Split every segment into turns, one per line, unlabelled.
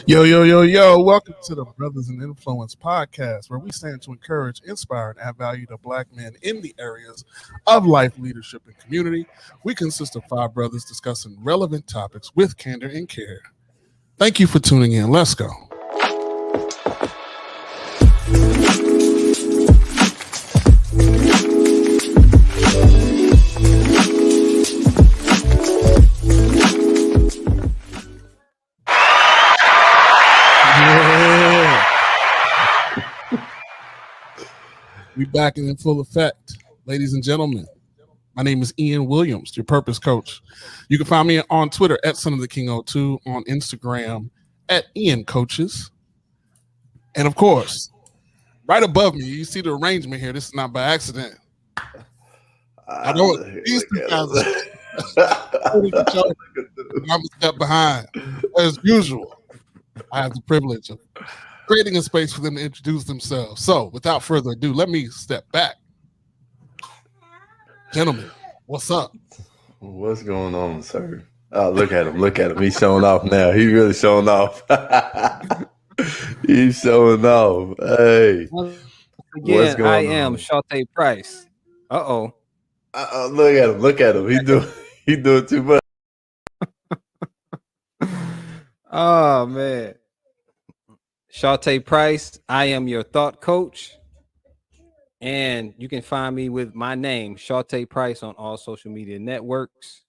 Yo, yo, yo, yo. Welcome to the Brothers in Influence podcast, where we stand to encourage, inspire, and add value to Black men in the areas of life, leadership, and community. We consist of five brothers discussing relevant topics with candor and care. Thank you for tuning in. Let's go. We back in full effect, ladies and gentlemen. My name is Ian Williams, your purpose coach. You can find me on Twitter at Son of the King 02, on Instagram at Ian Coaches. And of course, right above me, you see the arrangement here. This is not by accident. I don't. These two guys. I'm a step behind, as usual. I have the privilege of creating a space for them to introduce themselves. So, without further ado, let me step back. Gentlemen, what's up?
What's going on, sir? Oh, look at him. Look at him. He's showing off now. He really showing off. He's showing off. Hey.
Again, I am Shawty Price.
Look at him. Look at him. He doing too much.
Oh, man. Shawty Price, I am your thought coach. And you can find me with my name, Shawty Price, on all social media networks.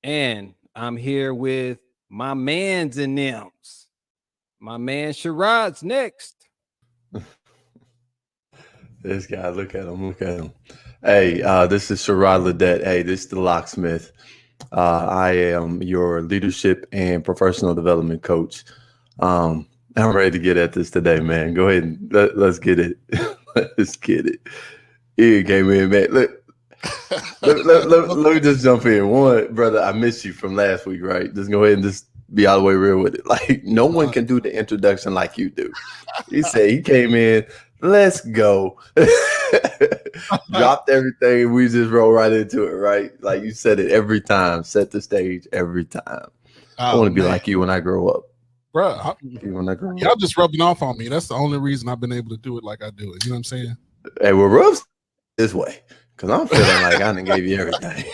And I'm here with my mans and thems. My man Sherrod's next.
This guy, look at him. Look at him. Hey, this is Sherrod Ledette. Hey, this is the locksmith. I am your leadership and professional development coach. I'm ready to get at this today, man. Go ahead and let's get it. Let's get it. Ian came in, man. Look, let me just jump in. One, brother, I missed you from last week, right? Just go ahead and just be all the way real with it. Like, no one can do the introduction like you do. He said he came in, let's go. Dropped everything. We just roll right into it, right? Like you said it every time. Set the stage every time. I want to be like you when I grow up.
Bro, y'all just rubbing off on me. That's the only reason I've been able to do it like I do it. You know what I'm saying?
Hey, well, rubs this way, because I'm feeling like I done gave you everything.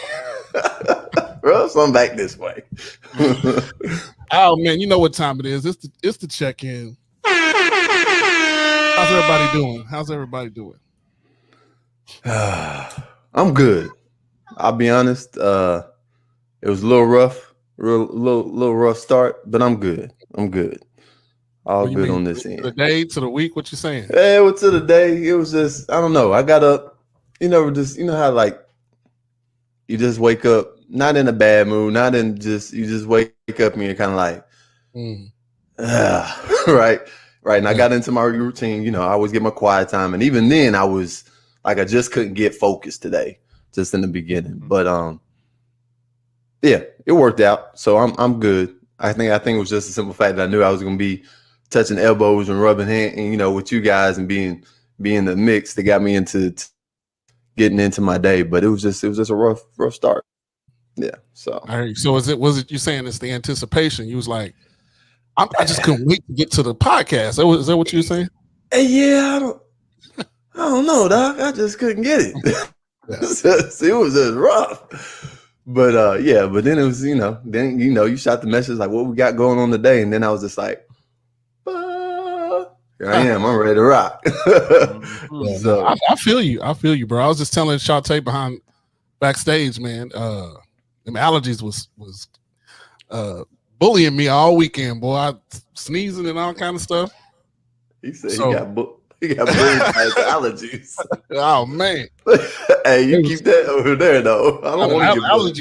Rub some back this way.
Oh man, you know what time it is? It's the check-in. How's everybody doing?
I'm good. I'll be honest. It was a little rough, little rough start, but I'm good. All good on this end.
The day to the week, what you saying?
Yeah, well, to the day, it was just, I don't know. I got up, you know how like you just wake up, not in a bad mood, you just wake up and you're kind of like, right. And I got into my routine. You know, I always get my quiet time. And even then I was like, I just couldn't get focused today, just in the beginning. But yeah, it worked out. So I'm good. I think it was just a simple fact that I knew I was going to be touching elbows and rubbing hands, and you know, with you guys and being the mix that got me into getting into my day. But it was just a rough start. Yeah. So.
All right. So was it you saying it's the anticipation? You was like, I just couldn't wait to get to the podcast. Is that what you were saying?
Yeah. I don't know, Doc. I just couldn't get it. It was just rough. But but then it was, you shot the message like what we got going on today, and then I was just like, here I am, I'm ready to rock.
So I feel you, bro. I was just telling Shawty behind backstage, man. Them allergies was bullying me all weekend, boy. I sneezing and all kind of stuff.
He said he got bullied by his allergies.
Oh man.
Hey, you keep that over there though. I don't want to get bullied.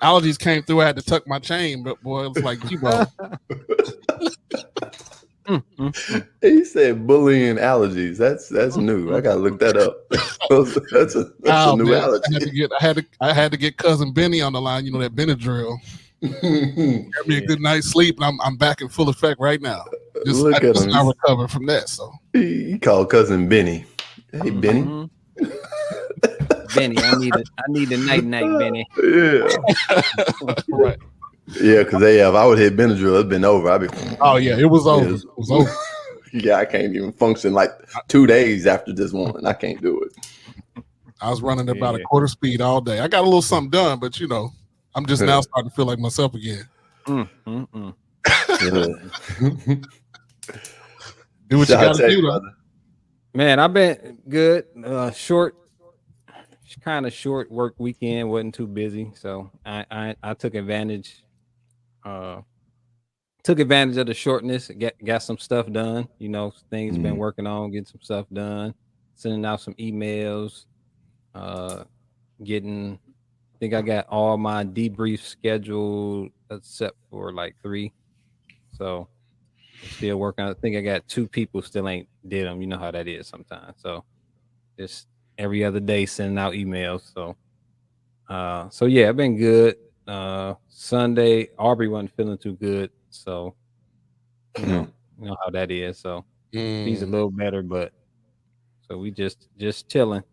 Allergies came through. I had to tuck my chain, but boy, it was like G-ball.
He said bullying allergies. That's new. I gotta look that up. That's a new allergy.
I had to get cousin Benny on the line. You know that Benadryl. Got me a good night's sleep, and I'm back in full effect right now.
Look at him.
I recovered from that. So
he called cousin Benny. Hey Benny.
Mm-hmm. Benny, I need a night, Benny.
Yeah.
Right.
Yeah, because if I would hit Benadryl, it's been over. I'd be.
Oh yeah, it was over. It was over.
Yeah, I can't even function like 2 days after this one. I can't do it.
I was running about a quarter speed all day. I got a little something done, but I'm just now starting to feel like myself again. Do what you got to do, brother.
Man, I've been good. Short, kind of short work weekend. Wasn't too busy, so I took advantage. Took advantage of the shortness. Got some stuff done. Things been working on, getting some stuff done, sending out some emails. I think I got all my debriefs scheduled except for like 3. So still working. I think I got 2 people still ain't did them. You know how that is sometimes. So just every other day sending out emails. So yeah, I've been good. Sunday, Aubrey wasn't feeling too good. So you know how that is. So he's a little better, but so we just chilling.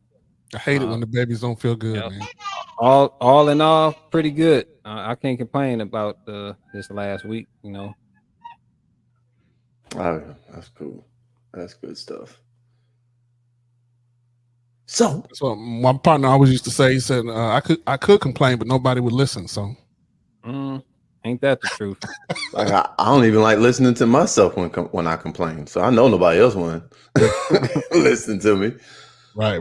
I hate it when the babies don't feel good, man.
All in all, pretty good. I can't complain about this last week.
Oh, that's cool. That's good stuff. So
that's what my partner always used to say. He said, I could complain, but nobody would listen. So
ain't that the truth?
Like I don't even like listening to myself when I complain. So I know nobody else want to listen to me.
Right.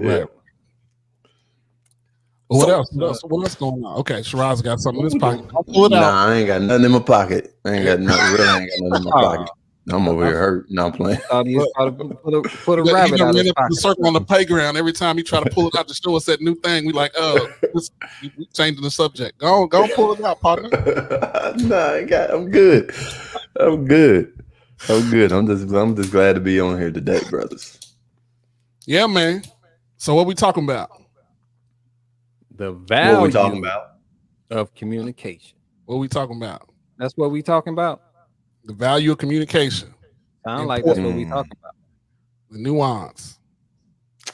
What else? What else going on? Okay, Shiraz got something in his pocket. I'll pull it out.
Nah, I ain't got nothing in my pocket. I ain't got nothing. Really ain't got nothing in my pocket. I'm over here hurt. No, I'm playing.
Put a rabbit out of his pocket.
The circle on the playground. Every time you try to pull it out to show us that new thing, we like, we changing the subject. Go pull it out, partner.
Nah, I'm good. I'm good. I'm just glad to be on here today, brothers.
Yeah, man. So what we talking about?
The value
what we talking about?
Of communication.
What we talking about?
That's what we talking about.
The value of communication.
Sound like that's what we talking about.
The nuance.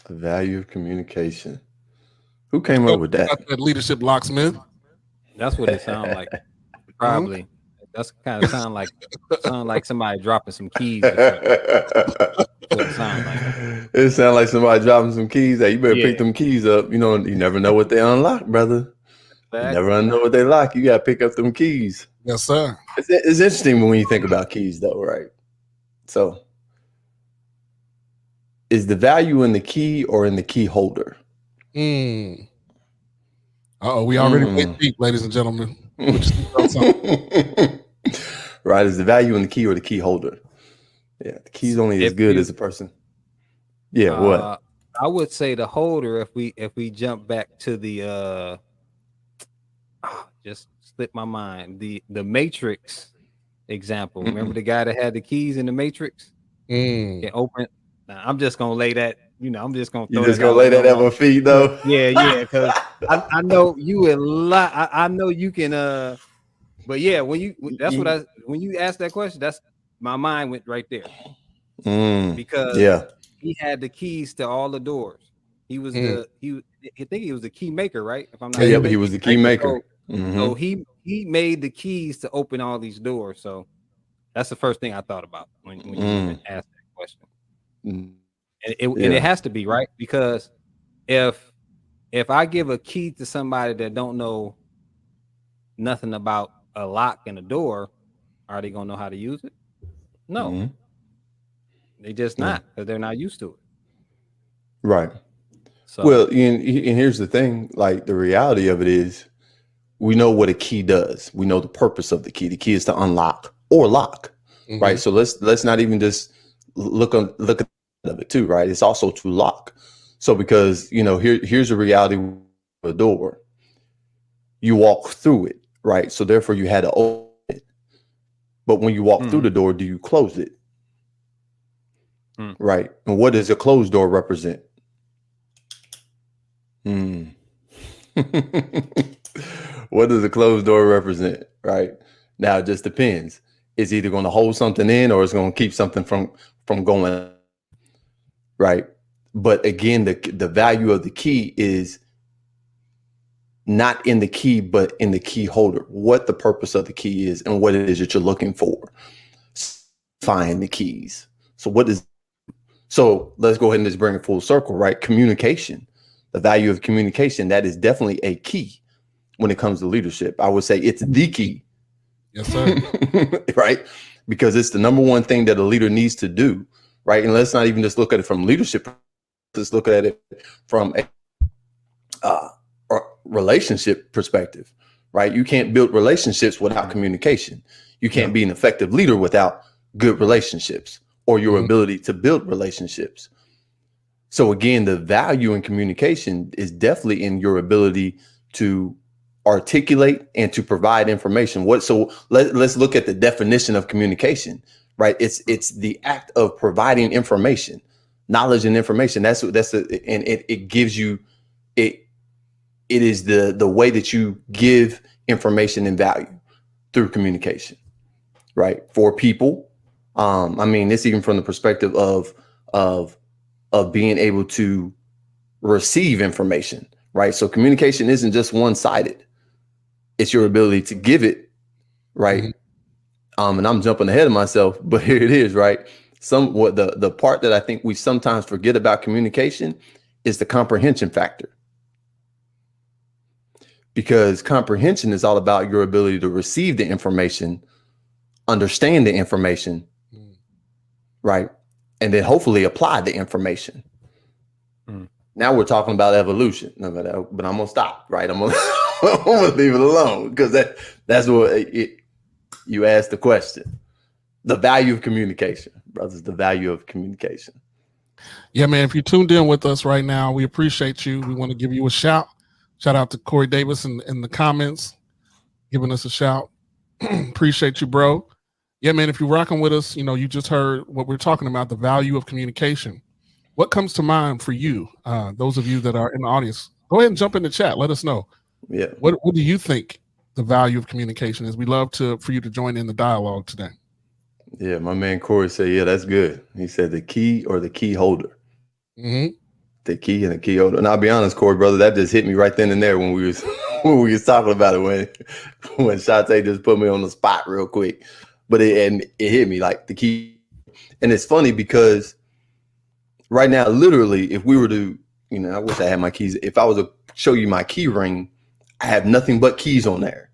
The value of communication. Who came up with that?
That leadership locksmith.
That's what it sounds like. Probably. That's kind of sound like somebody dropping some keys. What it sound like.
It sounds like somebody dropping some keys. Hey, you better pick them keys up. You never know what they unlock, brother. Exactly. You never know what they lock. You got to pick up them keys.
Yes, sir.
It's interesting when you think about keys, though, right? So, is the value in the key or in the key holder?
We already went deep, ladies and gentlemen.
Right? Is the value in the key or the key holder? Yeah, the key's only as good as the person. Yeah, what?
I would say the holder. If we jump back to the just slipped my mind. The Matrix example. Remember the guy that had the keys in the Matrix? Can open. Now, I'm just gonna lay that. I'm just gonna.
You just gonna lay that at my feet, though.
Yeah. Because I know you a lot. I know you can. But yeah, when you asked that question, that's my mind went right there. Because he had the keys to all the doors. He was I think he was the key maker, right? If I'm not
but he was the key maker.
So he made the keys to open all these doors. So that's the first thing I thought about when you even asked that question. And it has to be, right? Because if I give a key to somebody that don't know nothing about a lock and a door, are they gonna know how to use it? No. They just not, because they're not used to it.
Right. So, well, and here's the thing, like the reality of it is we know what a key does. We know the purpose of the key. The key is to unlock or lock, right? So let's not even just look at it too, right? It's also to lock. So because, here's the reality of a door. You walk through it, right? So therefore you had to open it. But when you walk through the door, do you close it? Right. And what does a closed door represent? What does a closed door represent? Right. Now it just depends. It's either going to hold something in or it's going to keep something from going. Right. But again, the value of the key is not in the key, but in the key holder, what the purpose of the key is and what it is that you're looking for. Find the keys. So let's go ahead and just bring it full circle, right? Communication, the value of communication, that is definitely a key when it comes to leadership. I would say it's the key.
Yes, sir.
Right? Because it's the number one thing that a leader needs to do, right? And let's not even just look at it from leadership. Let's look at it from a relationship perspective, right? You can't build relationships without communication. You can't be an effective leader without good relationships or your ability to build relationships. So again, the value in communication is definitely in your ability to articulate and to provide information. Let's look at the definition of communication, right? It's the act of providing information, knowledge and information. It gives you it. It is the way that you give information and value through communication, right? For people. I mean, it's even from the perspective of being able to receive information, right? So communication isn't just one-sided. It's your ability to give it, right? And I'm jumping ahead of myself, but here it is, right? The part that I think we sometimes forget about communication is the comprehension factor. Because comprehension is all about your ability to receive the information, understand the information, right? And then hopefully apply the information. Now we're talking about evolution, but I'm gonna stop, right? I'm gonna leave it alone because that's what you asked the question. The value of communication, brothers, the value of communication.
Yeah, man, if you tuned in with us right now, we appreciate you. We want to give you a shout. Shout out to Corey Davis in the comments, giving us a shout. Appreciate you, bro. Yeah, man, if you're rocking with us, you just heard what we're talking about, the value of communication. What comes to mind for you, those of you that are in the audience? Go ahead and jump in the chat. Let us know.
Yeah.
What do you think the value of communication is? We love for you to join in the dialogue today.
Yeah, my man Corey said, yeah, that's good. He said the key or the key holder. The key and the key holder. And I'll be honest, Corey, brother, that just hit me right then and there when we was talking about it when Shante just put me on the spot real quick. But it hit me like the key. And it's funny because right now, literally, if we were to, I wish I had my keys. If I was to show you my key ring, I have nothing but keys on there.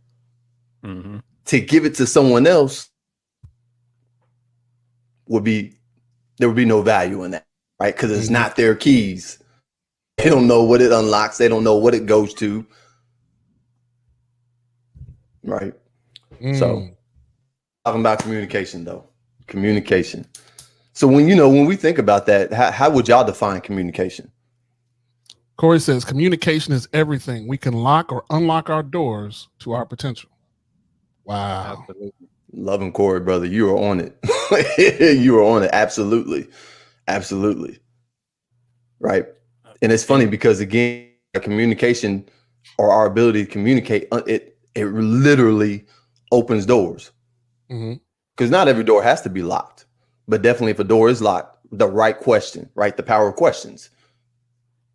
To give it to someone else there would be no value in that, right? Because it's not their keys. They don't know what it unlocks. They don't know what it goes to. Right. So talking about communication though, communication. So when we think about that, how would y'all define communication?
Corey says communication is everything. We can lock or unlock our doors to our potential. Wow.
Absolutely.
Love him, Corey, brother. You are on it. You are on it. Absolutely. Absolutely. Right. And it's funny because again, communication or our ability to communicate, it literally opens doors. Because not every door has to be locked, but definitely if a door is locked, the right question, right? The power of questions.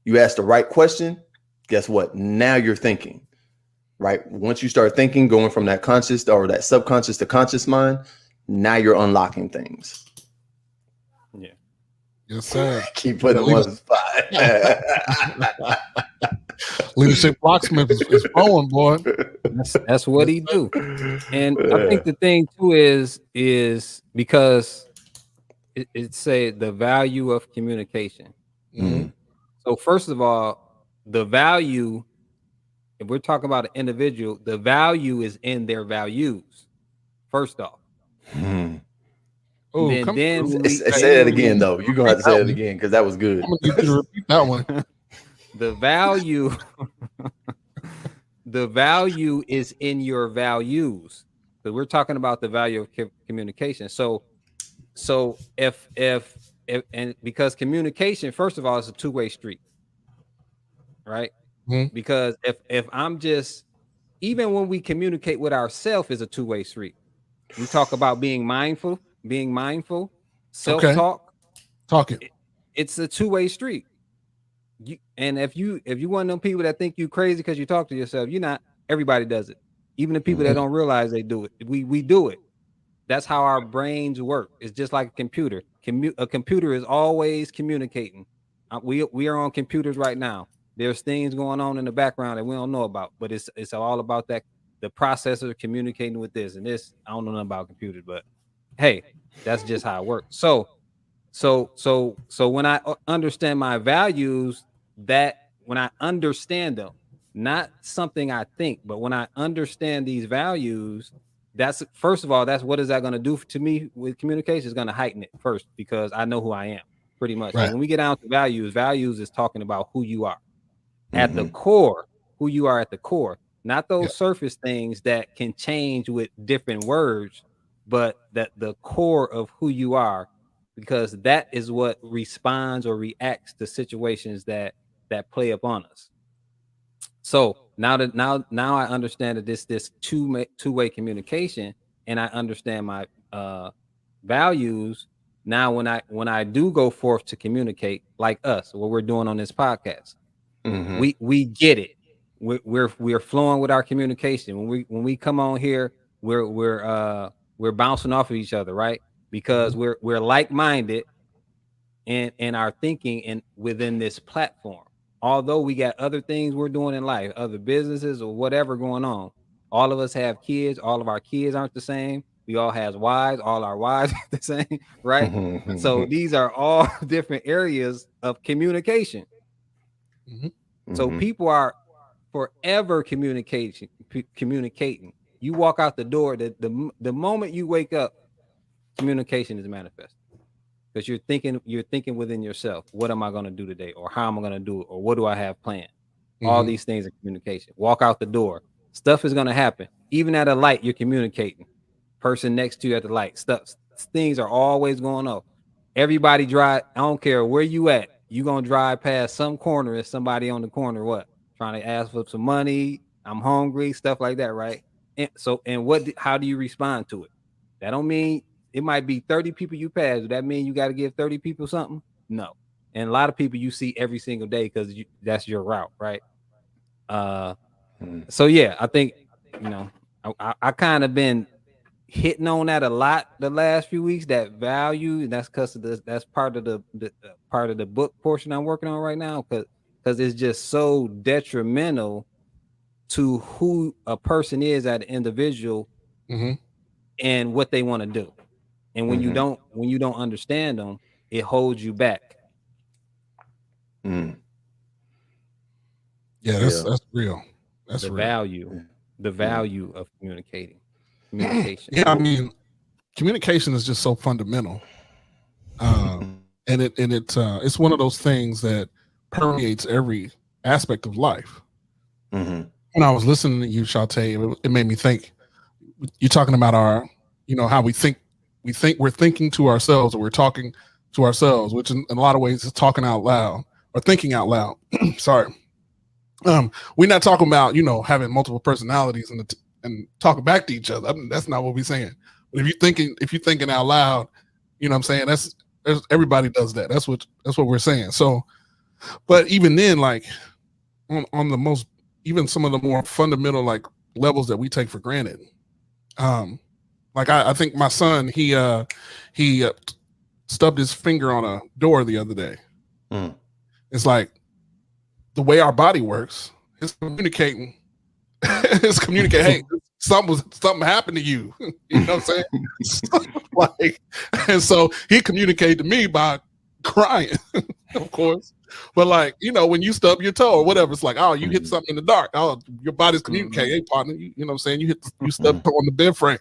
You ask the right question, guess what? Now you're thinking, right? Once you start thinking, going from that conscious or that subconscious to conscious mind, now you're unlocking things.
Yeah.
Yes, sir.
Keep putting them on the spot.
Leadership Locksmith is flowing, boy.
That's what he do. And I think the thing too is because it say the value of communication. So first of all, the value, if we're talking about an individual, the value is in their values. First off.
Oh,
then say it again though. You're gonna have to say it again because that was good.
I'm gonna need you to repeat that one.
The value is in your values. But we're talking about the value of communication. So if and because communication, first of all, is a two-way street, right? Because if I'm just, even when we communicate with ourselves, is a two-way street. We talk about being mindful, self-talk.
Talking.
It's a two-way street. And if you one of them people that think you crazy because you talk to yourself, you're not. Everybody does it. Even the people that don't realize they do it. We do it. That's how our brains work. It's just like a computer. A computer is always communicating. We are on computers right now. There's things going on in the background that we don't know about, but it's all about that. The processor communicating with this and this. I don't know nothing about computers, but hey, that's just how it works. So when I understand my values, that when I understand them, not something I think, but when I understand these values, that's first of all, that's what is that going to do to me with communication? Is going to heighten it first because I know who I am pretty much.
Right.
So when we get down to values is talking about who you are at the core, who you are at the core, not those surface things that can change with different words, but that the core of who you are, because that is what responds or reacts to situations that play upon us. So now I understand that this two-way communication, and I understand my values. Now when I do go forth to communicate, like us, what we're doing on this podcast, we get it. We're flowing with our communication. When we come on here, we're bouncing off of each other, right? Because we're like-minded in our thinking and within this platform. Although we got other things we're doing in life, other businesses or whatever going on, all of us have kids. All of our kids aren't the same. We all have wives. All our wives are the same, right? So these are all different areas of communication. So people are forever communicating. You walk out the door, the moment you wake up, communication is manifest. Because you're thinking within yourself, what am I going to do today? Or how am I going to do it? Or what do I have planned? All these things are communication. Walk out the door. Stuff is going to happen. Even at a light, you're communicating. Person next to you at the light. Things are always going on. Everybody drive. I don't care where you at. You're going to drive past some corner and somebody on the corner, what? Trying to ask for some money. I'm hungry, stuff like that, right? How do you respond to it? That don't mean it might be 30 people you pass. Does that mean you got to give 30 people something? No. And a lot of people you see every single day because that's your route, right? So yeah, I think, I kind of been hitting on that a lot the last few weeks, that value. And that's because that's part of the book portion I'm working on right now, because it's just so detrimental to who a person is as an individual and what they want to do. And when you don't understand them, it holds you back.
Yeah, that's real. That's
the
real.
value of communication.
Yeah, I mean, communication is just so fundamental, and it's one of those things that permeates every aspect of life. When I was listening to you, Shante, it made me think. You're talking about our, how we think. We think we're thinking to ourselves, or we're talking to ourselves, which in a lot of ways is talking out loud or thinking out loud. Sorry. We're not talking about, having multiple personalities and talking back to each other. I mean, that's not what we're saying. But if you're thinking out loud, you know what I'm saying? Everybody does that. That's what we're saying. So, but even then, like on the most, even some of the more fundamental like levels that we take for granted, like I think my son, he stubbed his finger on a door the other day. It's like the way our body works. It's communicating. Hey, something happened to you. You know what I'm saying? And so he communicated to me by crying, of course. But when you stub your toe or whatever, it's like, oh, you hit something in the dark. Oh, your body's communicating. Hey, partner, you know what I'm saying? You stepped on the bed frame.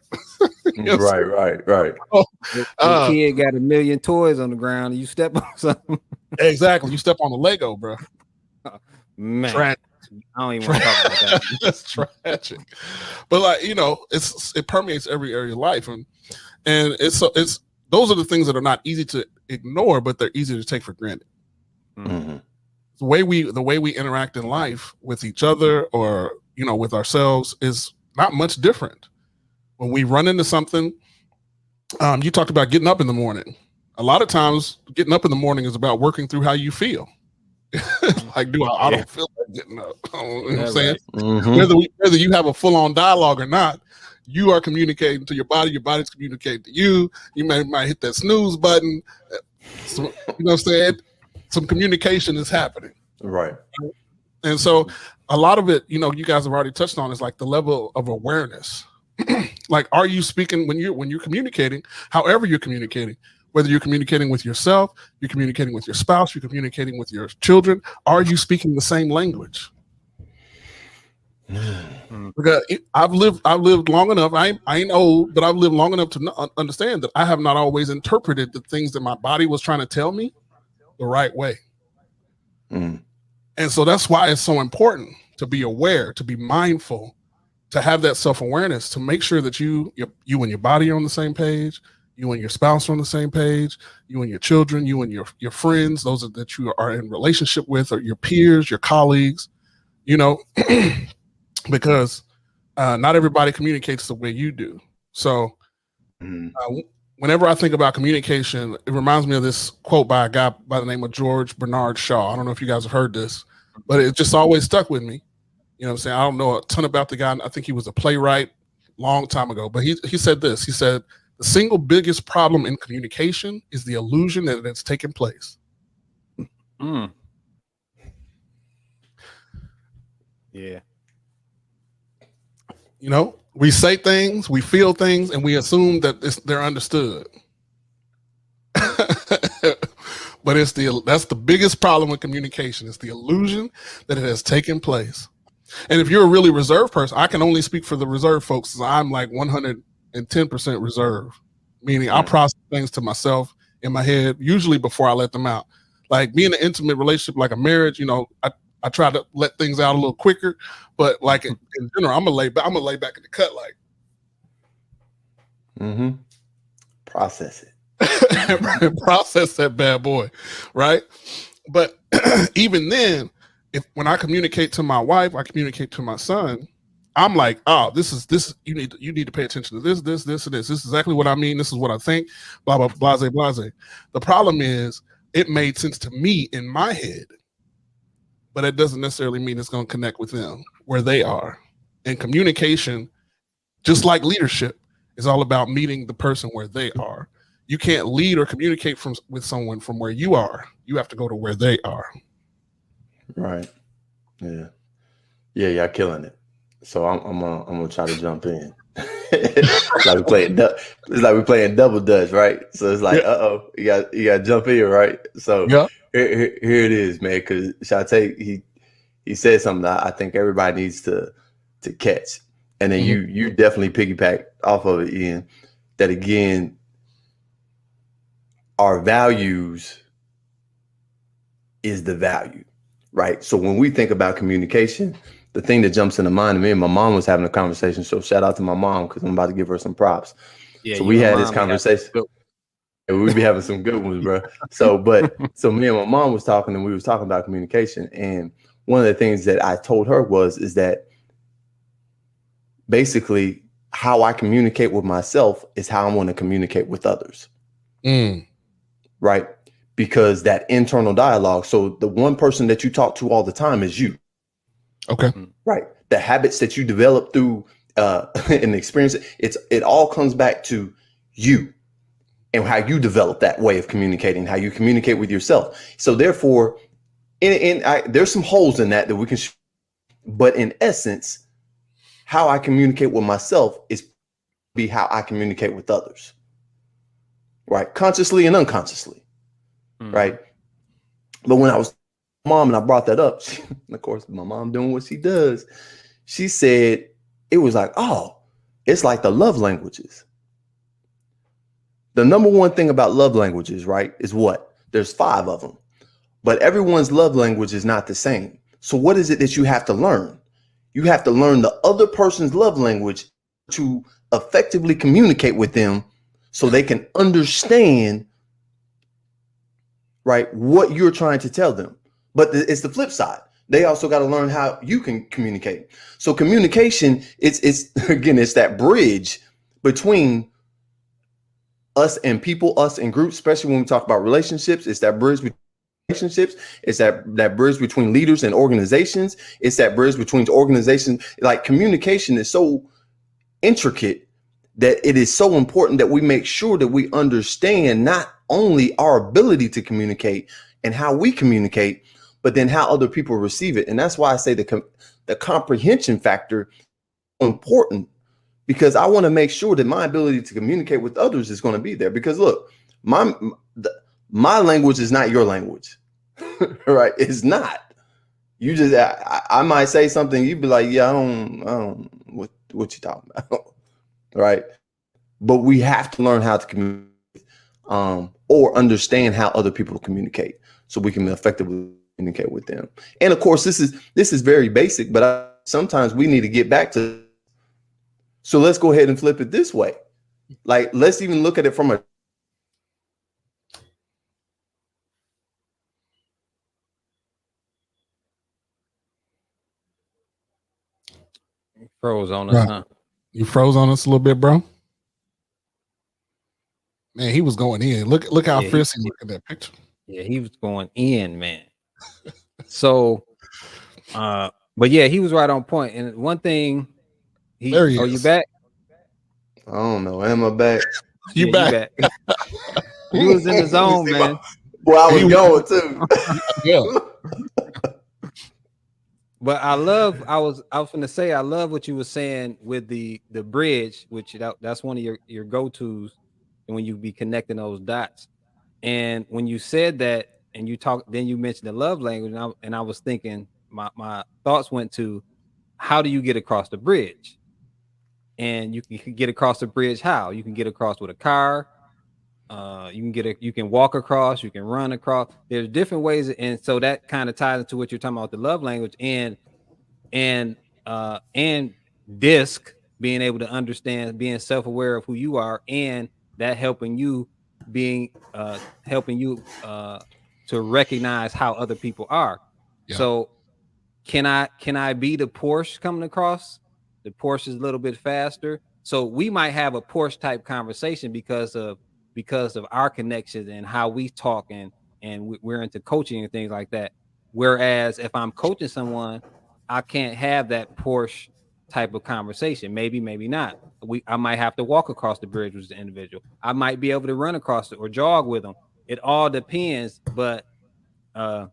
Right.
The kid got a million toys on the ground and you step on something.
Exactly. You step on a Lego, bro.
Man. I don't even want to talk about that.
That's tragic. But it permeates every area of life. And it's those are the things that are not easy to ignore, but they're easy to take for granted. The way we interact in life with each other or with ourselves is not much different. When we run into something, you talked about getting up in the morning. A lot of times getting up in the morning is about working through how you feel. Like, I don't feel like getting up. You know what I'm saying?
Right.
Mhm.
Whether you have a full-on dialogue or not, you are communicating to your body. Your body's communicating to you. You might hit that snooze button. So, you know what I'm saying? Some communication is happening.
Right.
And so a lot of it, you guys have already touched on, is like the level of awareness. Like, are you speaking when you're communicating, however you're communicating, whether you're communicating with yourself, you're communicating with your spouse, you're communicating with your children, are you speaking the same language? Because I've lived long enough. I ain't old, but I've lived long enough to understand that I have not always interpreted the things that my body was trying to tell me the right way.
Mm.
And so that's why it's so important to be aware, to be mindful, to have that self-awareness, to make sure that you and your body are on the same page, you and your spouse are on the same page, you and your children, you and your friends, those that you are in relationship with, or your peers, your colleagues, because not everybody communicates the way you do. So whenever I think about communication, it reminds me of this quote by a guy by the name of George Bernard Shaw. I don't know if you guys have heard this, but it just always stuck with me. You know what I'm saying? I don't know a ton about the guy. I think he was a playwright long time ago, but he said this. He said, the single biggest problem in communication is the illusion that it's taken place.
Mm. Yeah.
We say things, we feel things, and we assume that they're understood. But that's the biggest problem with communication. It's the illusion that it has taken place. And if you're a really reserved person, I can only speak for the reserved folks. I'm like 110% reserved, meaning I process things to myself in my head, usually before I let them out. Like, being in an intimate relationship, like a marriage, I try to let things out a little quicker, but like in general, I'm gonna lay back in the cut, like.
Process it.
Process that bad boy, right? But even then, when I communicate to my wife, I communicate to my son, I'm like, oh, this is you need to pay attention to this, and this. This is exactly what I mean. This is what I think. Blah blah blase blase. The problem is, it made sense to me in my head, but it doesn't necessarily mean it's going to connect with them where they are. And communication, just like leadership, is all about meeting the person where they are. You can't lead or communicate with someone from where you are. You have to go to where they are.
Right. Yeah. Y'all killing it. So I'm gonna try to jump in. It's like we playing double dutch, right? So it's like, you got to jump in, right? So here it is, man. Because Shante, he said something that I think everybody needs to catch, and then you definitely piggyback off of it, Ian. That again, our values is the value, right? So when we think about communication, the thing that jumps in the mind of me, and my mom was having a conversation. So shout out to my mom, because I'm about to give her some props. Yeah, so we had this conversation. And we'd be having some good ones, bro. So me and my mom was talking, and we was talking about communication. And one of the things that I told her is that basically how I communicate with myself is how I want to communicate with others. Right? Because that internal dialogue. So the one person that you talk to all the time is you.
Okay.
Right. The habits that you develop through an experience, it all comes back to you and how you develop that way of communicating, how you communicate with yourself. So therefore, there's some holes in that we can, but in essence, how I communicate with myself is be how I communicate with others. Right. Consciously and unconsciously. Right. But when I was mom and I brought that up, of course, my mom doing what she does, she said it was like, oh, it's like the love languages. The number one thing about love languages, right, is what? There's 5 of them, but everyone's love language is not the same. So what is it that you have to learn? You have to learn the other person's love language to effectively communicate with them so they can understand, right, what you're trying to tell them. But it's the flip side. They also got to learn how you can communicate. So communication, it's that bridge between us and people, us and groups, especially when we talk about relationships. It's that bridge between relationships. It's that bridge between leaders and organizations. It's that bridge between organizations. Like, communication is so intricate that it is so important that we make sure that we understand not only our ability to communicate and how we communicate, but then how other people receive it. And that's why I say the comprehension factor is important, because I want to make sure that my ability to communicate with others is going to be there. Because look, my language is not your language, right? It's not. You just, I might say something, you'd be like, yeah, I don't, what you talking about, right? But we have to learn how to communicate, or understand how other people communicate, so we can effectively communicate with them. And of course, this is very basic, but sometimes we need to get back to. So let's go ahead and flip it this way. Like, let's even look at it from a.
Froze on us, huh?
You froze on us a little bit, bro. Man, he was going in. Look how fierce he looked at that picture.
Yeah, he was going in, man. So, but yeah, he was right on point. And one thing,
there he
is. You back?
I don't know. Am I back?
You back?
He was in the zone, man.
Well, I was going too.
Yeah.
But I was going to say, I love what you were saying with the bridge, which that's one of your go-tos when you be connecting those dots. And when you said that and then you mentioned the love language, and I was thinking, my thoughts went to, how do you get across the bridge? And you can get across the bridge how? You can get across with a car. You can walk across, you can run across. There's different ways, and so that kind of ties into what you're talking about, the love language, and DISC, being able to understand, being self-aware of who you are, and that helping you to recognize how other people are. Yeah. So can I be the Porsche coming across? The Porsche is a little bit faster, so we might have a Porsche type conversation because of our connections and how we talk, and we're into coaching and things like that. Whereas if I'm coaching someone, I can't have that Porsche type of conversation. Maybe not. I might have to walk across the bridge with the individual. I might be able to run across it or jog with them. It all depends. But the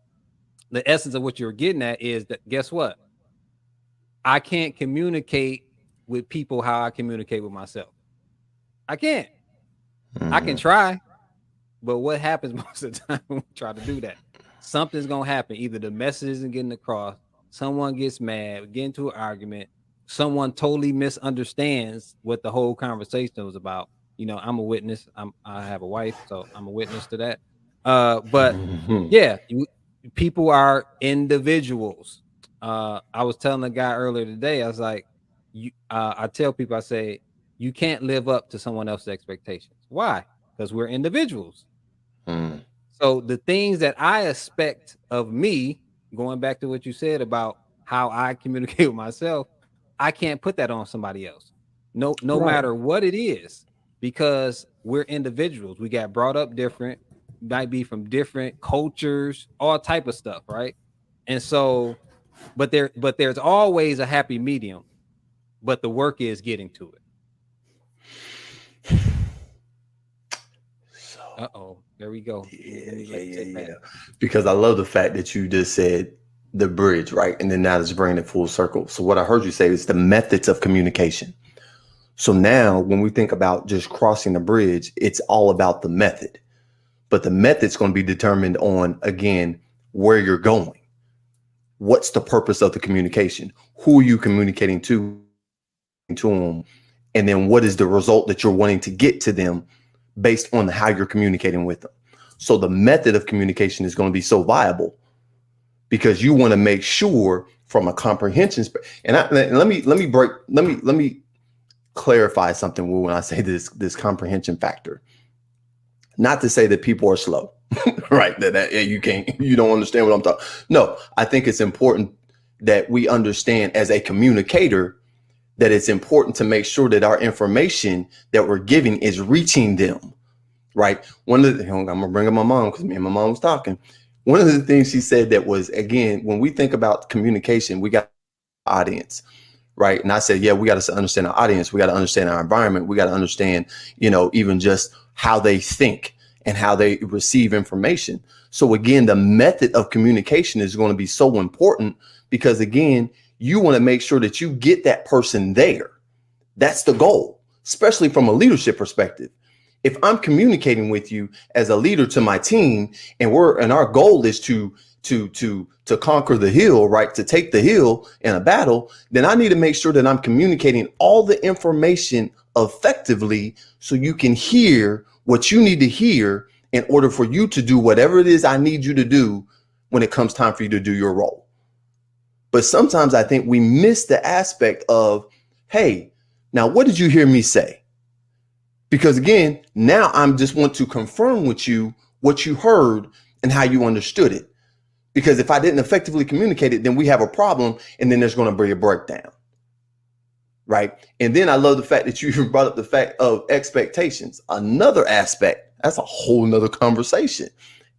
essence of what you're getting at is that, guess what? I can't communicate with people how I communicate with myself. I can't. I can try, but what happens most of the time when we try to do that? Something's gonna happen. Either the message isn't getting across, someone gets mad, we get into an argument, someone totally misunderstands what the whole conversation was about. You know, I'm a witness. I have a wife, so I'm a witness to that. But yeah, people are individuals. I was telling a guy earlier today, I was like, I tell people, I say, you can't live up to someone else's expectations. Why? Because we're individuals. So the things that I expect of me, going back to what you said about how I communicate with myself, I can't put that on somebody else. No right. matter what it is, because we're individuals. We got brought up different, might be from different cultures, all type of stuff, right? And so, but there's always a happy medium, but the work is getting to it. There we go.
Yeah. Because I love the fact that you just said the bridge, right? And then now it's bringing it full circle. So what I heard you say is the methods of communication. So now when we think about just crossing the bridge, it's all about the method. But the method's going to be determined on, again, where you're going. What's the purpose of the communication? Who are you communicating to them? And then what is the result that you're wanting to get to them based on how you're communicating with them? So the method of communication is going to be so viable because you want to make sure from a comprehension. And let me clarify something when I say this comprehension factor. Not to say that people are slow, right? That you don't understand what I'm talking. No, I think it's important that we understand as a communicator that it's important to make sure that our information that we're giving is reaching them, right? I'm gonna bring up my mom because me and my mom was talking. one of the things she said that was, again, when we think about communication, we got audience, right? And I said, yeah, we got to understand our audience. We got to understand our environment. We got to understand, even just how they think and how they receive information. So again, the method of communication is going to be so important because, again, you want to make sure that you get that person there. That's the goal, especially from a leadership perspective. If I'm communicating with you as a leader to my team, and our goal is to conquer the hill, right? To take the hill in a battle, then I need to make sure that I'm communicating all the information effectively so you can hear what you need to hear in order for you to do whatever it is I need you to do when it comes time for you to do your role. But sometimes I think we miss the aspect of, hey, now what did you hear me say? Because again, now I'm just want to confirm with you what you heard and how you understood it. Because if I didn't effectively communicate it, then we have a problem, and then there's going to be a breakdown. Right. And then I love the fact that you brought up the fact of expectations. Another aspect, that's a whole nother conversation.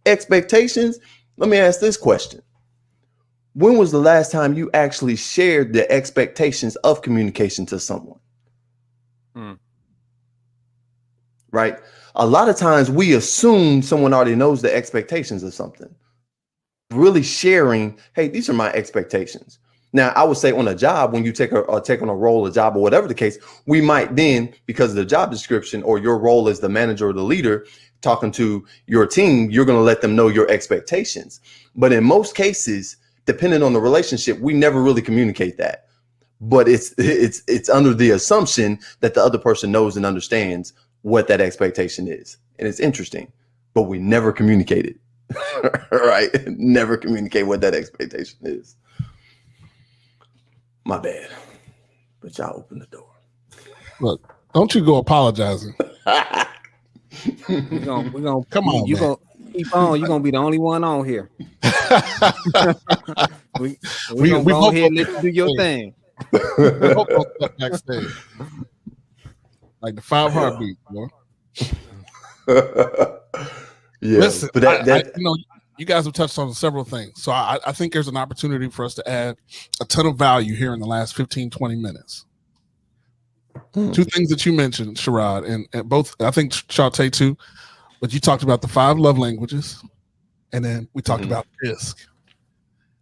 Expectations. Let me ask this question. When was the last time you actually shared the expectations of communication to someone? Right. A lot of times we assume someone already knows the expectations of something. Really sharing, hey, these are my expectations. Now, I would say on a job, when you take on a role, a job, or whatever the case, we might then, because of the job description or your role as the manager or the leader, talking to your team, you're going to let them know your expectations. But in most cases, depending on the relationship, we never really communicate that. But it's under the assumption that the other person knows and understands what that expectation is. And it's interesting, but we never communicate it. Right? Never communicate what that expectation is. My bad. But y'all open the door.
Look, don't you go apologizing.
We're gonna
Come on,
you
man.
gonna keep on. You're gonna be the only one on here. we gonna go
both
ahead and let
gonna
you do your thing.
We both gonna step backstage. Like the 5 heartbeats, boy.
Yeah.
Listen,
but that
you guys have touched on several things. So I think there's an opportunity for us to add a ton of value here in the last 15, 20 minutes. Two things that you mentioned, Sherrod, and both, I think Shante too, but you talked about the 5 love languages, and then we talked about DISC.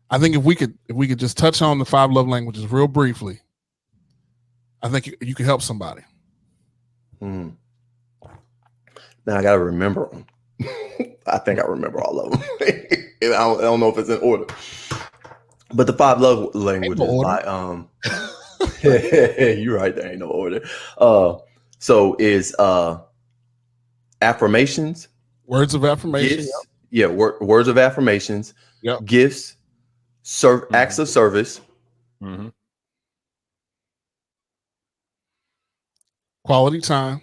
I think if we could just touch on the 5 love languages real briefly, I think you could help somebody.
Now I got to remember them. I think I remember all of them. I don't know if it's in order, but the 5 love languages by you're right, there ain't no order. So is affirmations,
words of affirmation,
gifts, words of affirmations, gifts, acts of service,
quality time.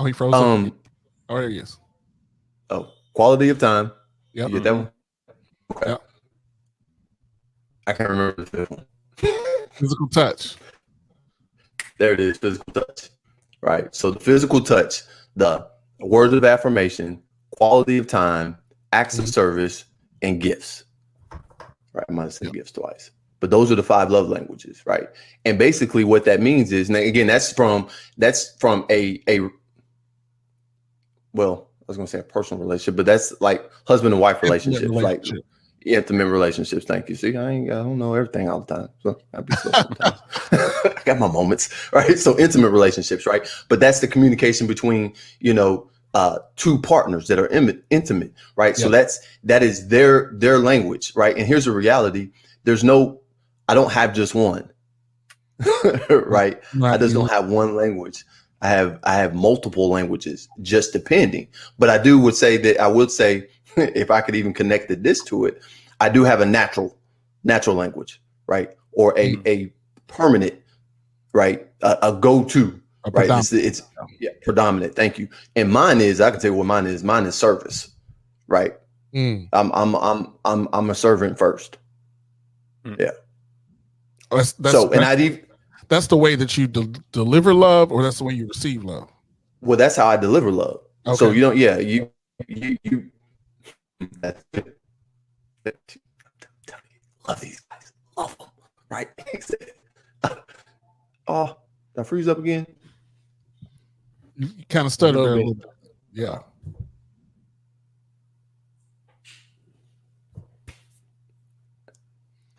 Oh, he froze up. Oh, there he is.
Oh, quality of time.
Yeah,
you get that one. Okay.
Yep.
I can't remember the 5th one.
Physical touch.
There it is, physical touch. Right. So the physical touch, the words of affirmation, quality of time, acts of service, and gifts. Right. I might have said gifts twice. But those are the 5 love languages, right? And basically what that means is, and again, that's from a well, I was going to say a personal relationship, but that's like husband and wife relationships, like intimate relationships. Thank you. See, I don't know everything all the time. So I'll be slow sometimes. I got my moments, right? So intimate relationships, right? But that's the communication between, 2 partners that are intimate, right? So that is their language, right? And here's the reality. I don't have just one, right? I just don't have one language. I have multiple languages, just depending. But I would say if I could even connect this to it, I do have a natural language, right? Or a permanent, right? A go-to, right? It's predominant. Thank you. And mine is, I can tell you what mine is. Mine is service, right? I'm a servant first. Yeah.
That's the way that you deliver love, or that's the way you receive love?
Well, that's how I deliver love. Okay. So you you that's it. Love these guys. Love them. Right? Oh, did I freeze up again?
You kind of stuttered there a
little
little bit. Yeah.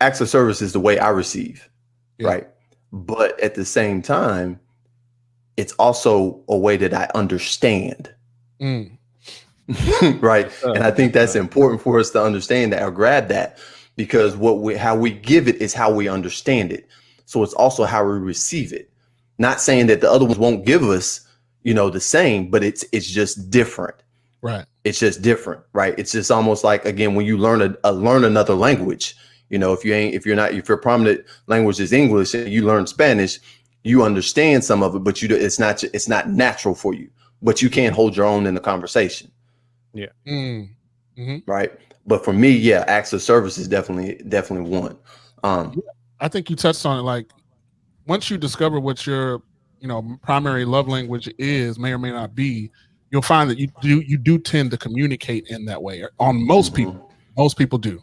Acts of service is the way I receive,
Yeah.
right? But at the same time, it's also a way that I understand,
Mm.
right? And I think that's important for us to understand that or grab that, because how we give it is how we understand it. So it's also how we receive it. Not saying that the other ones won't give us, the same, but it's just different.
Right.
It's just different, right? It's just almost like, again, when you learn another language. If your prominent language is English and you learn Spanish, you understand some of it, but it's not natural for you. But you can't hold your own in the conversation.
Yeah.
Mm. Mm-hmm.
Right. But for me, yeah, acts of service is definitely one.
I think you touched on it. Like, once you discover what your primary love language is, may or may not be, you'll find that you do tend to communicate in that way. On most people, do.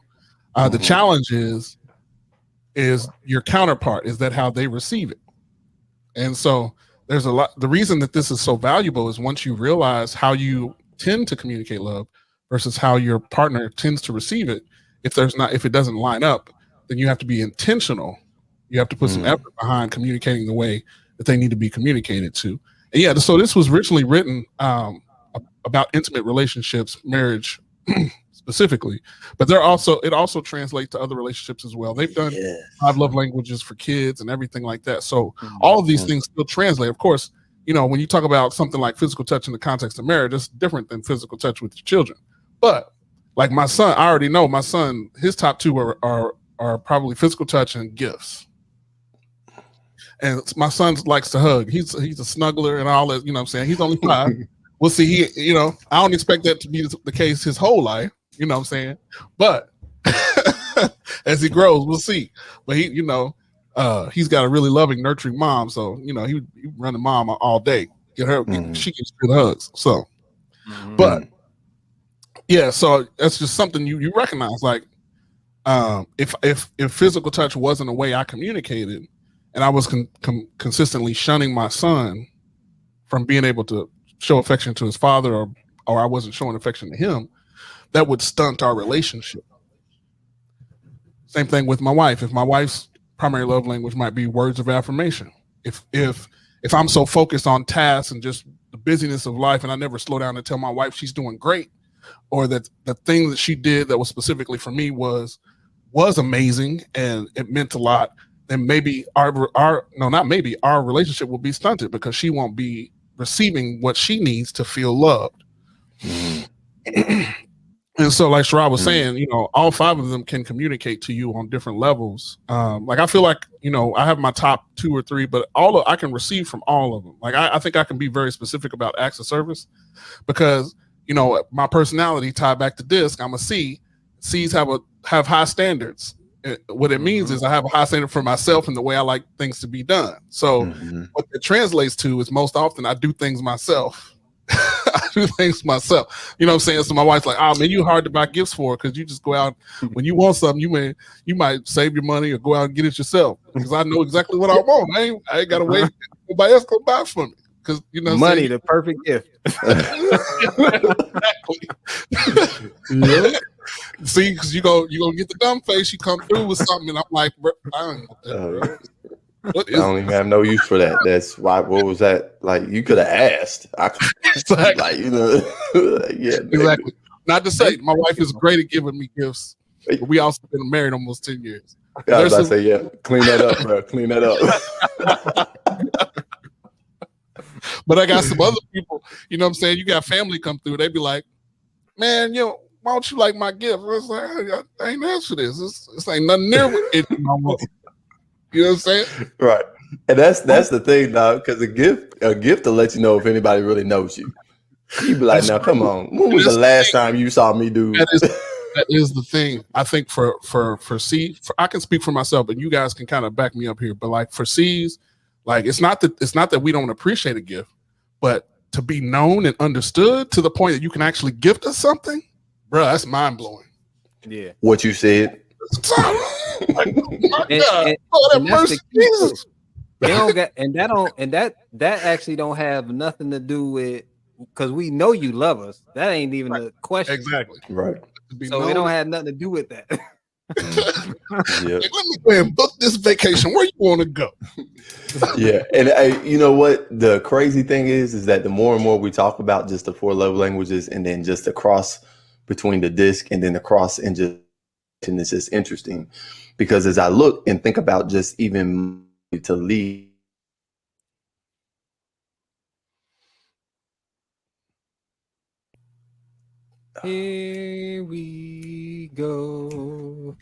The challenge is your counterpart. Is that how they receive it? And so there's a lot. The reason that this is so valuable is once you realize how you tend to communicate love versus how your partner tends to receive it. If it doesn't line up, then you have to be intentional. You have to put some effort behind communicating the way that they need to be communicated to. And yeah, so this was originally written about intimate relationships, marriage specifically, but it also translates to other relationships as well. They've done 5 love languages for kids and everything like that. So all of these things still translate. Of course, when you talk about something like physical touch in the context of marriage, it's different than physical touch with your children. But like my son, I already know my son, his top 2 are probably physical touch and gifts. And my son likes to hug. He's a snuggler and all that, what I'm saying? He's only 5. We'll see. I don't expect that to be the case his whole life, what I'm saying? But as he grows, we'll see. But he's got a really loving, nurturing mom. So, he run the mom all day. Get her, she gets good hugs. So, but yeah, so that's just something you recognize. Like, if physical touch wasn't a way I communicated, and I was consistently shunning my son from being able to show affection to his father, or I wasn't showing affection to him, that would stunt our relationship. Same thing with my wife. If my wife's primary love language might be words of affirmation, if I'm so focused on tasks and just the busyness of life, and I never slow down to tell my wife she's doing great, or that the thing that she did that was specifically for me was amazing and it meant a lot, then maybe our relationship will be stunted because she won't be receiving what she needs to feel loved. And so, like Sherrod was saying, all 5 of them can communicate to you on different levels. Like, I feel like, I have my top 2 or 3, but I can receive from all of them. Like, I think I can be very specific about acts of service because, my personality tied back to DISC, I'm a C. C's have high standards. What it means is I have a high standard for myself and the way I like things to be done. So what it translates to is most often I do things myself. I do things myself. You know what I'm saying? So my wife's like, "Oh man, you hard to buy gifts for because you just go out when you want something. You might save your money or go out and get it yourself because I know exactly what I want. I ain't gotta wait. Nobody else go buy it for me because
money, the perfect gift."
Exactly. See, because you gonna get the dumb face. You come through with something, and I'm like, I don't want that.
I don't even have no use for that. That's why. What was that? Like, you could have asked.
Exactly.
Yeah,
exactly. Not to say my wife is great at giving me gifts, but we also been married almost 10 years.
I was about to say, yeah, clean that up, bro. Clean that up.
But I got some other people. You know what I'm saying? You got family come through. They be like, "Man, why don't you like my gift?" I was like, "I ain't asked for this. This ain't nothing near it." You know what I'm saying?
Right. And that's the thing, dog, because a gift to let you know if anybody really knows you. You be like, "Now come on. When was the last time you saw me do?"
That is the thing. I think for C, I can speak for myself, and you guys can kind of back me up here. But like for C's, like it's not that we don't appreciate a gift, but to be known and understood to the point that you can actually gift us something, bro, that's mind blowing.
Yeah.
What you said.
My
And-
God.
and-
Oh, that
and that's
mercy,
the key too.
Jesus.
They don't get that actually don't have nothing to do with, because we know you love us. That ain't even a question.
Exactly.
Right.
To be
So it
known
don't
and-
have nothing to do with that.
Yeah.
Like, let me go ahead and book this vacation. Where you want to go?
Yeah. And you know what? The crazy thing is that the more and more we talk about just the 4 love languages and then just the cross between the disc and then the cross and just, and it's just interesting because as I look and think about just even to lead.
Here we go.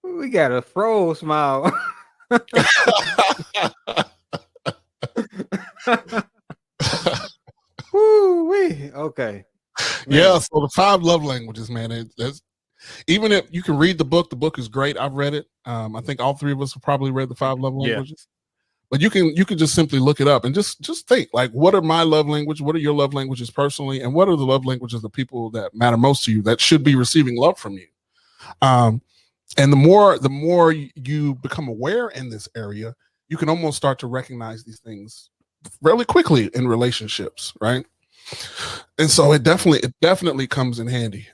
We got a fro smile. Woo-wee. Okay.
Yeah, so the 5 love languages, man. That's even if you can read the book is great. I've read it. I think all 3 of us have probably read the 5 love
Yeah.
languages. But you can just simply look it up and just think, like, what are my love language? What are your love languages personally? And what are the love languages of the people that matter most to you that should be receiving love from you? And the more you become aware in this area, you can almost start to recognize these things really quickly in relationships, right? And so it definitely comes in handy.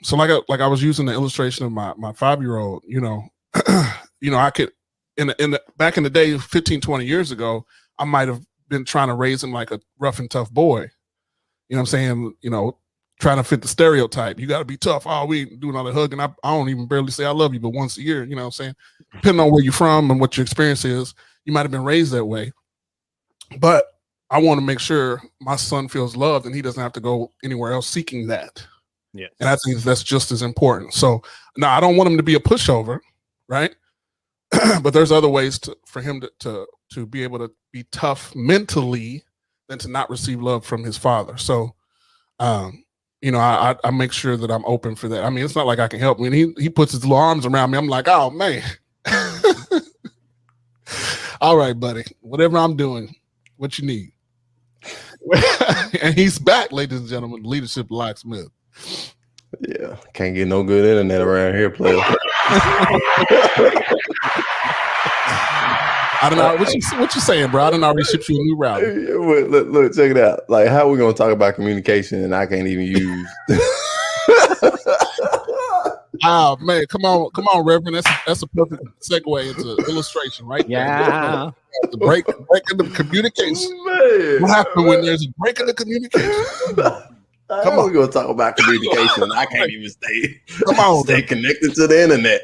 So like I was using the illustration of my 5-year-old, I could back in the day, 15, 20 years ago, I might have been trying to raise him like a rough and tough boy. You know what I'm saying? Trying to fit the stereotype. You got to be tough. Oh, we ain't doing all the hugging. I don't even barely say I love you, but once a year, you know what I'm saying? Depending on where you're from and what your experience is, you might have been raised that way. But I want to make sure my son feels loved and he doesn't have to go anywhere else seeking that.
Yeah.
And I think that's just as important. So now I don't want him to be a pushover, right? But there's other ways for him to be able to be tough mentally than to not receive love from his father. So, I make sure that I'm open for that. I mean, it's not like I can help. When he puts his little arms around me, I'm like, oh man. All right, buddy. Whatever I'm doing, what you need. And he's back, ladies and gentlemen. Leadership Locksmith.
Yeah. Can't get no good internet around here, player.
I don't know what you saying, bro. I don't already shipped you a new router.
Look, check it out. Like, how are we gonna talk about communication and I can't even use?
Oh man, come on, Reverend. That's a perfect segue into illustration, right?
Yeah.
The break in the communication.
Man,
What happened when there's a break in the communication?
How are we gonna talk about communication and I can't even
Come on,
stay connected to the internet?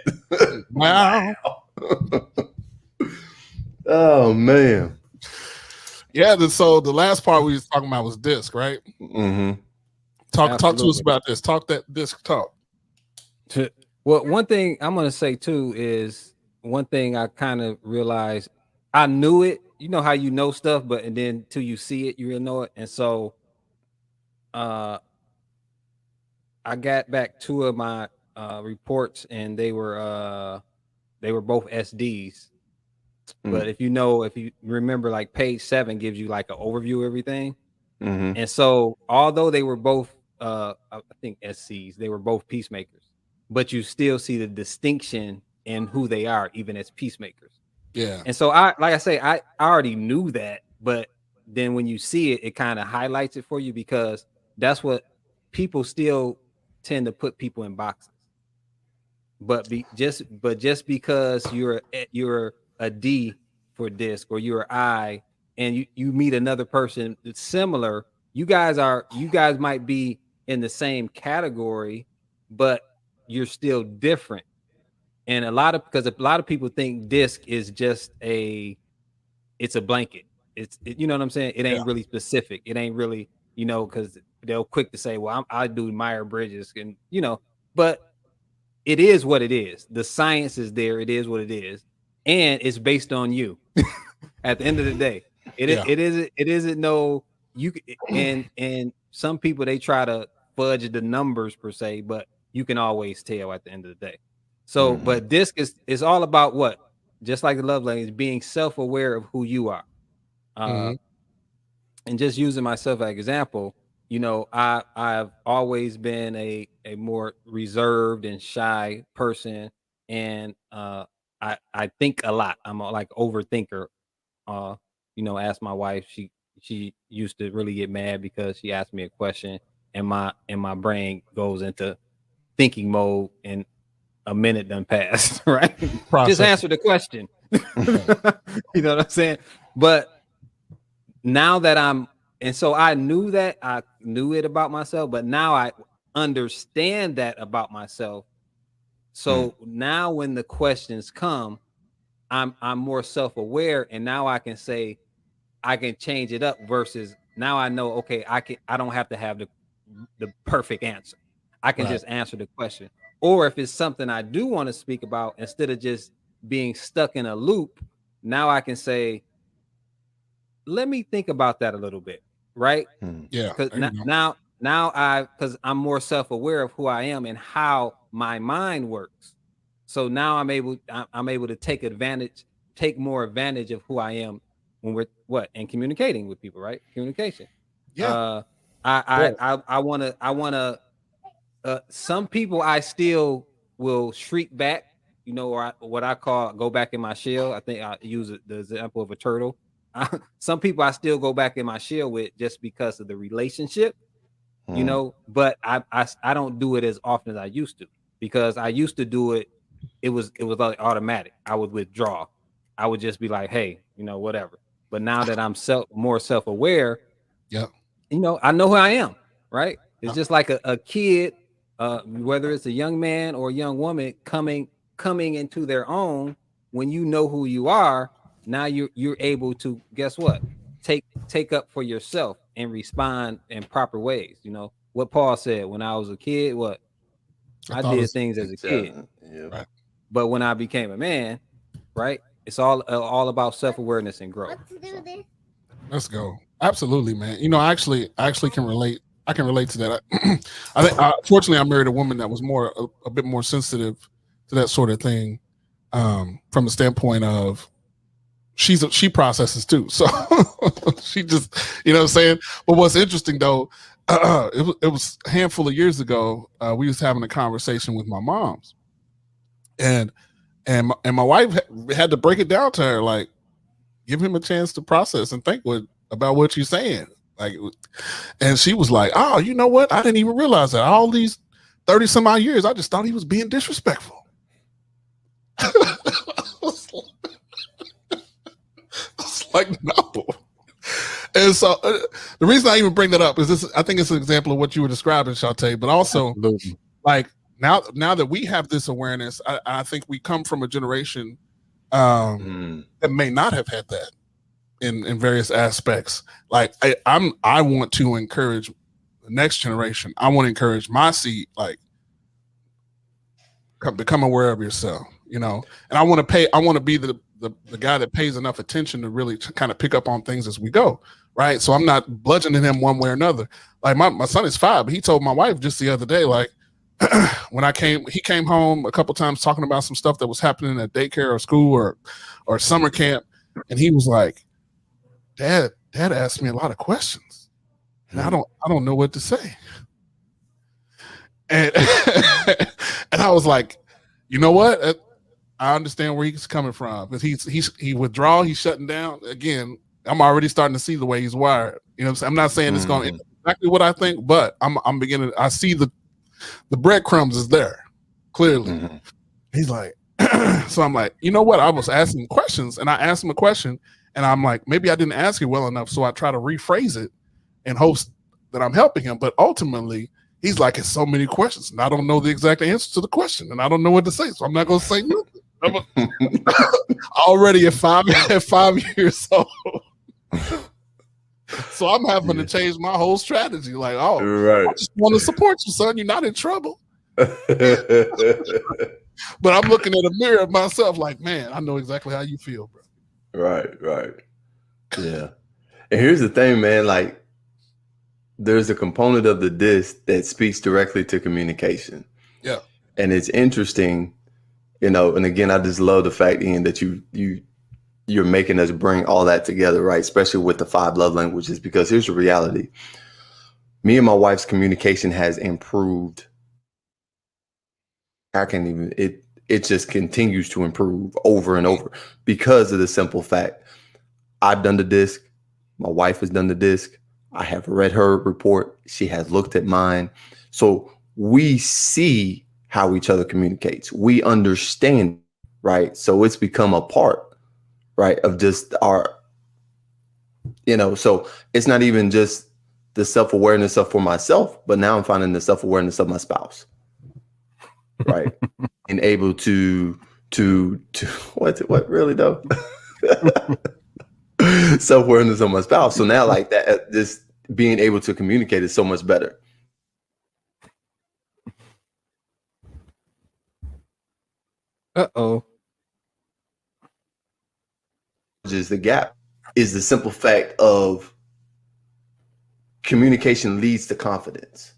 Wow.
Oh man.
Yeah. So the last part we was talking about was disc, right?
Mm-hmm.
Talk to us
Absolutely.
about this. Talk that disc talk.
Well, one thing I'm gonna say too is one thing I kind of realized. I knew it. You know how you know stuff, but and then till you see it, you really know it. And so, I got back 2 of my reports, and they were both SDs. But if you remember, like page 7 gives you like an overview of everything.
Mm-hmm.
And so, although they were both, I think SCs, they were both peacemakers, but you still see the distinction in who they are, even as peacemakers.
Yeah.
And so, I already knew that, but then when you see it, it kind of highlights it for you because that's what people still tend to put people in boxes. But just because you're a D for disc or you're an I, and you meet another person that's similar, you guys might be in the same category, but you're still different. And because a lot of people think disc is just it's a blanket. You know what I'm saying? It ain't really specific. It ain't really, because they'll quick to say, well, I do Myers-Briggs, and but it is what it is. The science is there. It is what it is. And it's based on you. At the end of the day, it isn't no and some people, they try to fudge the numbers per se, but you can always tell at the end of the day. So, but DISC is all about what? Just like the love language, being self-aware of who you are. And just using myself as an example, you know, I've always been a more reserved and shy person, and I think a lot. I'm a like overthinker. You know, ask my wife. She used to really get mad because she asked me a question, and my brain goes into thinking mode, and a minute done passed. Right? Just answer the question. You know what I'm saying? But now that and so I knew it about myself, but now I understand that about myself. So now when the questions come, I'm more self-aware, and now I can say, I can change it up versus now I know, okay, I don't have to have the perfect answer. I can just answer the question. Or if it's something I do want to speak about, instead of just being stuck in a loop, now I can say, let me think about that a little bit, right?
Yeah.
Because now because I'm more self-aware of who I am and how my mind works. So now I'm able to take more advantage of who I am when we're in communicating with people, right? Communication.
Yeah.
I wanna some people I still will shriek back, you know, or what I call go back in my shell. I think I use the example of a turtle. Some people I still go back in my shell with just because of the relationship, you know, but I don't do it as often as I used to, because I used to do it. It was like automatic. I would withdraw. I would just be like, hey, you know, whatever. But now that I'm more self-aware,
yeah,
you know, I know who I am, right? It's just like a kid, whether it's a young man or a young woman coming into their own. When you know who you are, now you're able to, guess what? Take up for yourself and respond in proper ways. You know what Paul said, when I was a kid, what I did things as a kid,
right.
But when I became a man, right, it's all about self-awareness and growth.
Let's go. Absolutely, man. You know, I actually can relate. I can relate to that. I think, fortunately, I married a woman that was a bit more sensitive to that sort of thing, from the standpoint of she processes too. So she just, you know what I'm saying? But what's interesting though, it was a handful of years ago, we was having a conversation with my moms, and my wife had to break it down to her, like, give him a chance to process and think about what you're saying. Like, and she was like, oh, you know what? I didn't even realize that. All these 30 some odd years, I just thought he was being disrespectful. Like, no. And so the reason I even bring that up is this. I think it's an example of what you were describing, Shante, but also
Absolutely.
like now that we have this awareness, I think we come from a generation that may not have had that in various aspects. Like I want to encourage the next generation. I want to encourage my seed, like, become aware of yourself, you know, and I want to be the guy that pays enough attention to really kind of pick up on things as we go, right? So I'm not bludgeoning him one way or another. Like my son is 5, but he told my wife just the other day, like, when he came home a couple times talking about some stuff that was happening at daycare or school or summer camp, and he was like, Dad asked me a lot of questions, and I don't know what to say. And and I was like, you know what? I understand where he's coming from, because he withdraw, he's shutting down. Again, I'm already starting to see the way he's wired. You know what I'm saying? I'm not saying it's going to exactly what I think, but I'm beginning. I see the breadcrumbs is there clearly. He's like, so I'm like, you know what? I was asking questions, and I asked him a question, and I'm like, maybe I didn't ask it well enough, so I try to rephrase it in hopes that I'm helping him. But ultimately, he's like, it's so many questions, and I don't know the exact answer to the question, and I don't know what to say, so I'm not going to say nothing. Already at 5 years old. So I'm having to change my whole strategy. Like, I just want to support you, son. You're not in trouble. But I'm looking at a mirror of myself like, man, I know exactly how you feel, bro.
Right. Yeah. And here's the thing, man, like, there's a component of the disc that speaks directly to communication.
Yeah.
And it's interesting, and again, I just love the fact, Ian, that you're making us bring all that together, right? Especially with the 5 love languages, because here's the reality. Me and my wife's communication has improved. It just continues to improve over and over because of the simple fact. I've done the disc. My wife has done the disc. I have read her report. She has looked at mine. So we see how each other communicates. We understand, right? So it's become a part, right, of just our, so it's not even just the self-awareness of for myself, but now I'm finding the self-awareness of my spouse, right? And able to what really though? Self-awareness of my spouse. So now like that, this being able to communicate is so much better.
Uh-oh.
Is the gap is the simple fact of communication leads to confidence,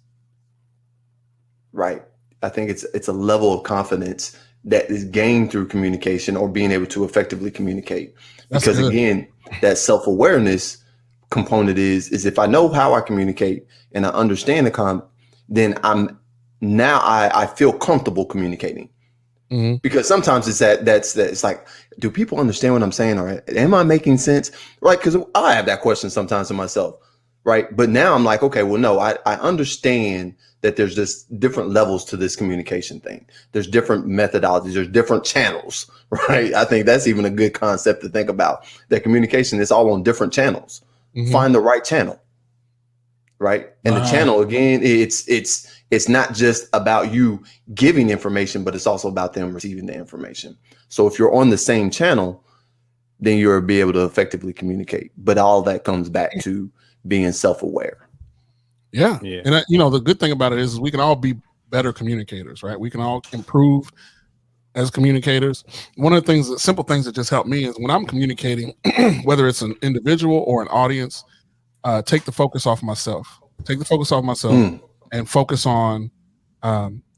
right? I think it's a level of confidence that is gained through communication or being able to effectively communicate. Because again, that self-awareness component is if I know how I communicate and I understand then I feel comfortable communicating. Mm-hmm. Because sometimes it's like, do people understand what I'm saying? Or am I making sense? Right? Because I have that question sometimes to myself. Right. But now I'm like, okay, well, no, I understand that there's just different levels to this communication thing. There's different methodologies. There's different channels. Right. I think that's even a good concept to think about, that communication is all on different channels. Mm-hmm. Find the right channel. Right. And the channel, again, it's not just about you giving information, but it's also about them receiving the information. So if you're on the same channel, then you'll be able to effectively communicate. But all that comes back to being self-aware.
Yeah. And the good thing about it is we can all be better communicators, right? We can all improve as communicators. One of the things, simple things that just help me is when I'm communicating, whether it's an individual or an audience, take the focus off myself. Take the focus off myself and focus on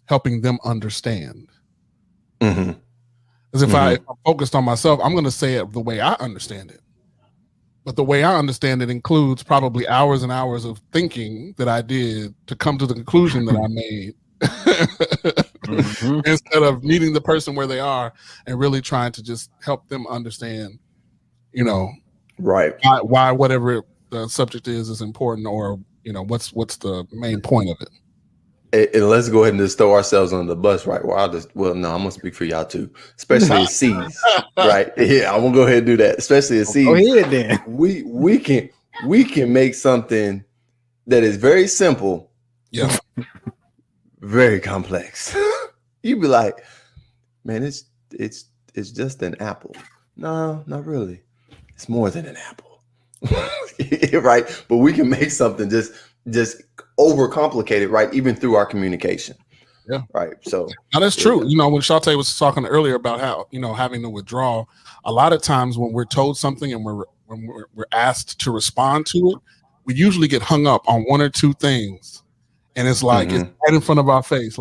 helping them understand. Because if I'm focused on myself, I'm going to say it the way I understand it. But the way I understand it includes probably hours and hours of thinking that I did to come to the conclusion that I made. Instead of meeting the person where they are and really trying to just help them understand,
right,
why whatever the subject is important, or what's the main point of it.
And let's go ahead and just throw ourselves on the bus, right? No, I'm gonna speak for y'all too, especially as C's, right? Yeah, I'm gonna go ahead and do that, especially as C's.
Go ahead then.
We can make something that is very simple, very complex. You'd be like, man, it's just an apple. No, not really. It's more than an apple, right? But we can make something just overcomplicated, right? Even through our communication.
Yeah.
Right. So
now that's true. When Shante was talking earlier about how, having to withdraw, a lot of times when we're told something and when we're asked to respond to it, we usually get hung up on one or two things. And it's like, it's right in front of our face.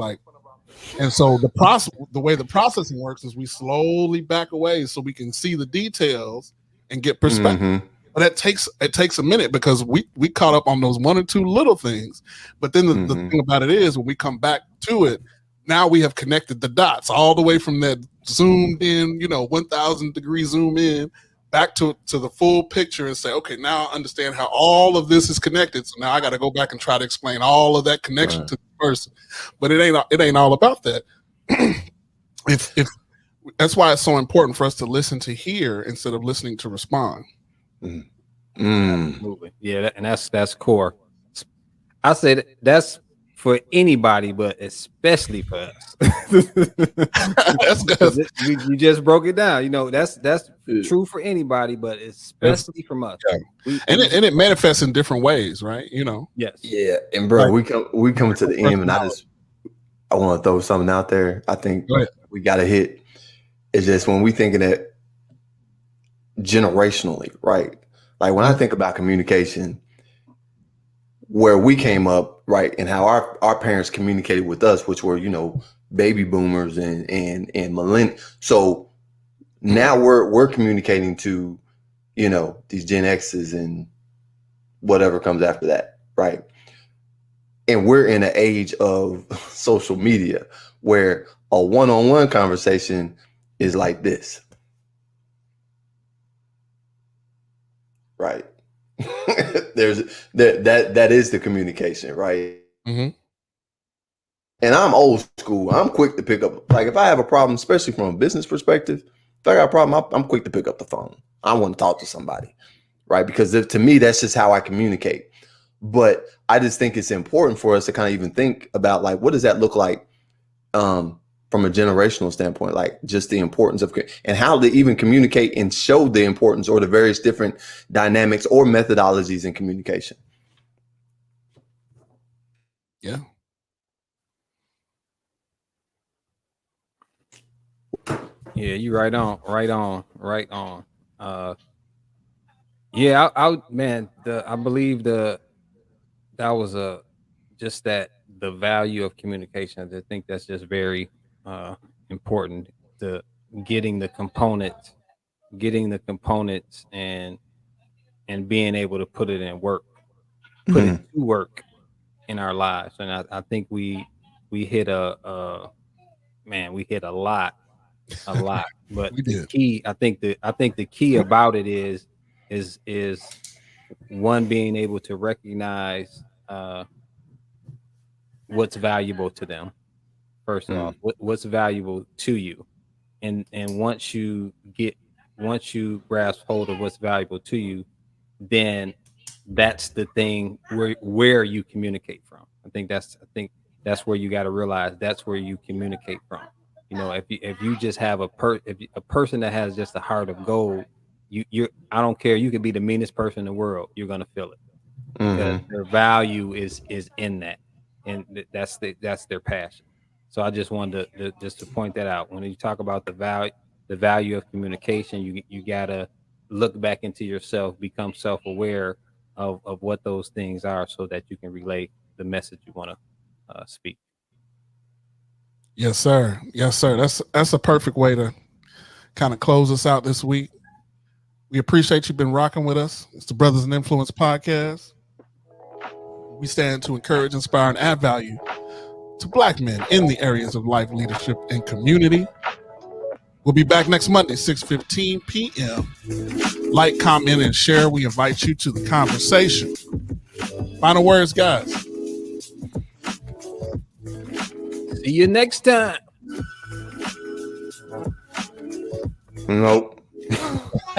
And so the way the processing works is we slowly back away so we can see the details and get perspective. But it takes a minute because we caught up on those one or two little things. But then the thing about it is when we come back to it, now we have connected the dots all the way from that zoomed in, 1,000 degree zoom in back to the full picture and say, okay, now I understand how all of this is connected. So now I got to go back and try to explain all of that connection to the person. But it ain't all about that. if that's why it's so important for us to listen to hear instead of listening to respond.
Absolutely. Yeah, and that's core. I say that's for anybody, but especially for us.
That's good.
You just broke it down. That's true for anybody, but especially from us.
Yeah. And it manifests in different ways, right?
Yes.
Yeah. And bro, we come to the end, and I want to throw something out there. I think we got to hit. It's just when we think of that generationally, right? Like when I think about communication, where we came up, right, and how our parents communicated with us, which were, baby boomers and millennials. So now we're communicating to, these Gen X's and whatever comes after that, right? And we're in an age of social media where a one-on-one conversation is like this, right? There's that is the communication, right?
Mm-hmm.
And I'm old school. I'm quick to pick up. Like if I have a problem, especially from a business perspective, if I got a problem, I'm quick to pick up the phone. I want to talk to somebody, right? Because to me, that's just how I communicate. But I just think it's important for us to kind of even think about like, what does that look like from a generational standpoint, like just the importance of and how to even communicate and show the importance or the various different dynamics or methodologies in communication.
Yeah.
Yeah, you right on. Yeah, I believe that was the value of communication. I think that's just very important. The getting the components and being able to put it in work, put it to work in our lives. And I think we hit a lot. But the key, I think the key about it is one, being able to recognize what's valuable to them. First off, what's valuable to you, and once you grasp hold of what's valuable to you, then that's the thing where you communicate from. I think that's where you got to realize that's where you communicate from. If you just have a person that has just a heart of gold, I don't care. You could be the meanest person in the world. You're gonna feel it because their value is in that, and that's their passion. So I just wanted to point that out. When you talk about the value of communication, you gotta look back into yourself, become self-aware of what those things are, so that you can relay the message you want to speak.
Yes, sir. That's a perfect way to kind of close us out this week. We appreciate you been rocking with us. It's the Brothers in Influence podcast. We stand to encourage, inspire, and add value to Black men in the areas of life, leadership, and community. We'll be back next Monday, 6:15 p.m. Like, comment, and share. We invite you to the conversation. Final words, guys.
See you next time.
Nope.